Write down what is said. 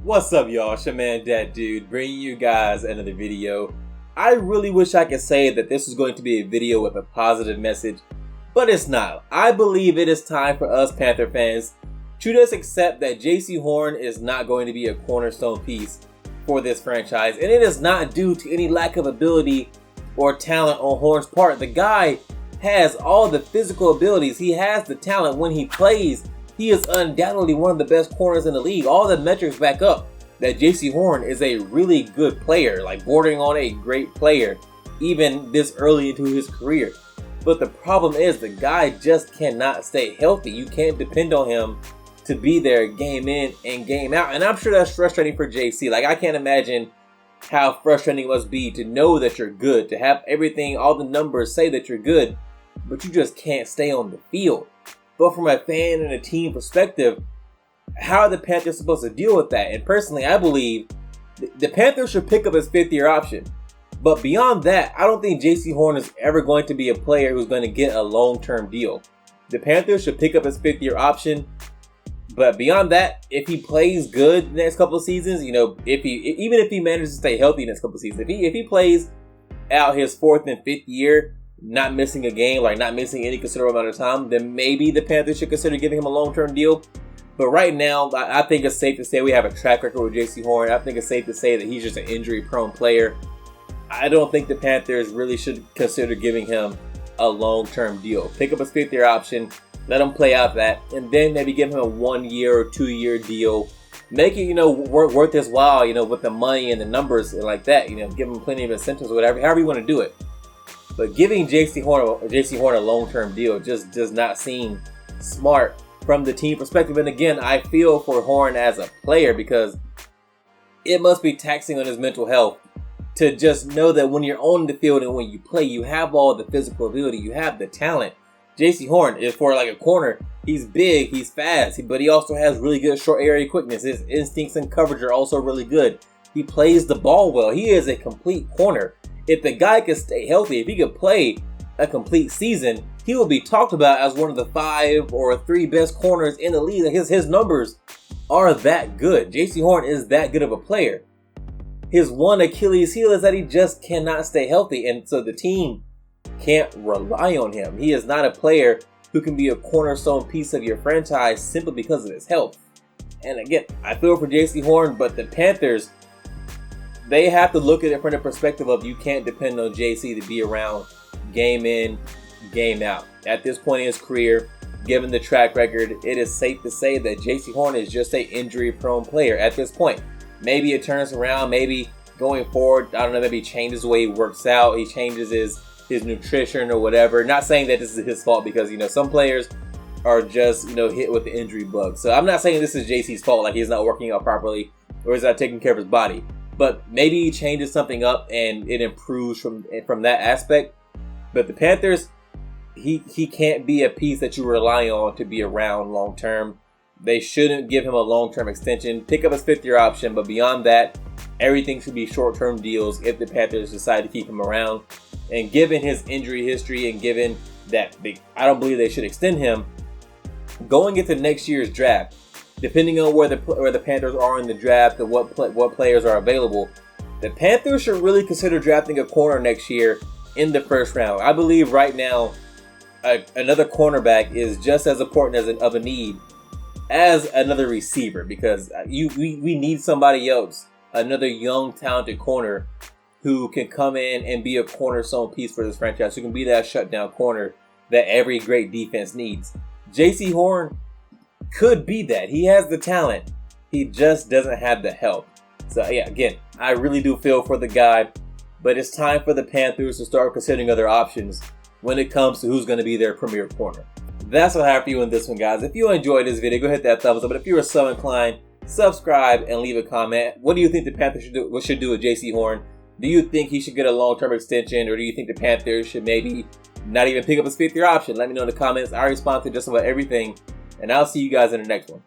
What's up, y'all? It's your man, Dat Dude, bringing you guys another video. I really wish I could say that this was going to be a video with a positive message, but it's not. I believe it is time for us Panther fans to just accept that Jaycee Horn is not going to be a cornerstone piece for this franchise, and it is not due to any lack of ability or talent on Horn's part. The guy has all the physical abilities. He has the talent. When he plays, he is undoubtedly one of the best corners in the league. All the metrics back up that Jaycee Horn is a really good player, like bordering on a great player, even this early into his career. But the problem is the guy just cannot stay healthy. You can't depend on him to be there game in and game out. And I'm sure that's frustrating for JC. Like, I can't imagine how frustrating it must be to know that you're good, to have everything, all the numbers say that you're good, but you just can't stay on the field. But from a fan and a team perspective, how are the Panthers supposed to deal with that? And personally, I believe the Panthers should pick up his fifth-year option. But beyond that, I don't think Jaycee Horn is ever going to be a player who's going to get a long-term deal. The Panthers should pick up his fifth-year option. But beyond that, if he plays good the next couple of seasons, even if he manages to stay healthy the next couple of seasons, if he plays out his fourth and fifth year, not missing a game, like not missing any considerable amount of time, then maybe the Panthers should consider giving him a long-term deal. But right now, I think it's safe to say we have a track record with Jaycee Horn. I think it's safe to say that he's just an injury-prone player. I don't think the Panthers really should consider giving him a long-term deal. Pick up his fifth-year option, let him play out that, and then maybe give him a 1 year or 2 year deal. Make it, worth his while, with the money and the numbers and like that. Give him plenty of incentives or whatever, however you want to do it. But giving Jaycee Horn a long-term deal just does not seem smart from the team perspective. And again, I feel for Horn as a player because it must be taxing on his mental health to just know that when you're on the field and when you play, you have all the physical ability, you have the talent. Jaycee Horn is for like a corner. He's big, he's fast, but he also has really good short area quickness. His instincts and coverage are also really good. He plays the ball well. He is a complete corner. If the guy could stay healthy, if he could play a complete season, he will be talked about as one of the 5 or 3 best corners in the league. His numbers are that good. Jaycee Horn is that good of a player. His one Achilles heel is that he just cannot stay healthy, and so the team can't rely on him. He is not a player who can be a cornerstone piece of your franchise simply because of his health. And again, I feel for Jaycee Horn, but the Panthers, they have to look at it from the perspective of you can't depend on JC to be around game in, game out. At this point in his career, given the track record, it is safe to say that Jaycee Horn is just an injury-prone player at this point. Maybe it turns around, maybe going forward, I don't know, maybe he changes the way he works out, he changes his nutrition or whatever. Not saying that this is his fault because, some players are just, hit with the injury bug. So I'm not saying this is JC's fault, like he's not working out properly or he's not taking care of his body. But maybe he changes something up and it improves from that aspect. But the Panthers, he can't be a piece that you rely on to be around long term. They shouldn't give him a long-term extension. Pick up his fifth-year option, but beyond that, everything should be short-term deals if the Panthers decide to keep him around. And given his injury history and given that I don't believe they should extend him, going into next year's draft, depending on where the Panthers are in the draft and what players are available, the Panthers should really consider drafting a corner next year in the first round. I believe right now another cornerback is just as important of a need as another receiver because we need somebody else, another young, talented corner who can come in and be a cornerstone piece for this franchise, who can be that shutdown corner that every great defense needs. Jaycee Horn could be that. He has the talent. He just doesn't have the help. So yeah, again, I really do feel for the guy, but it's time for the Panthers to start considering other options when it comes to who's going to be their premier corner. That's what I have for you in this one, guys. If you enjoyed this video, go hit that thumbs up. But if you are so inclined, subscribe and leave a comment. What do you think the Panthers should do with Jaycee Horn? Do you think he should get a long-term extension, or do you think the Panthers should maybe not even pick up his fifth-year option? Let me know in the comments. I respond to just about everything. And I'll see you guys in the next one.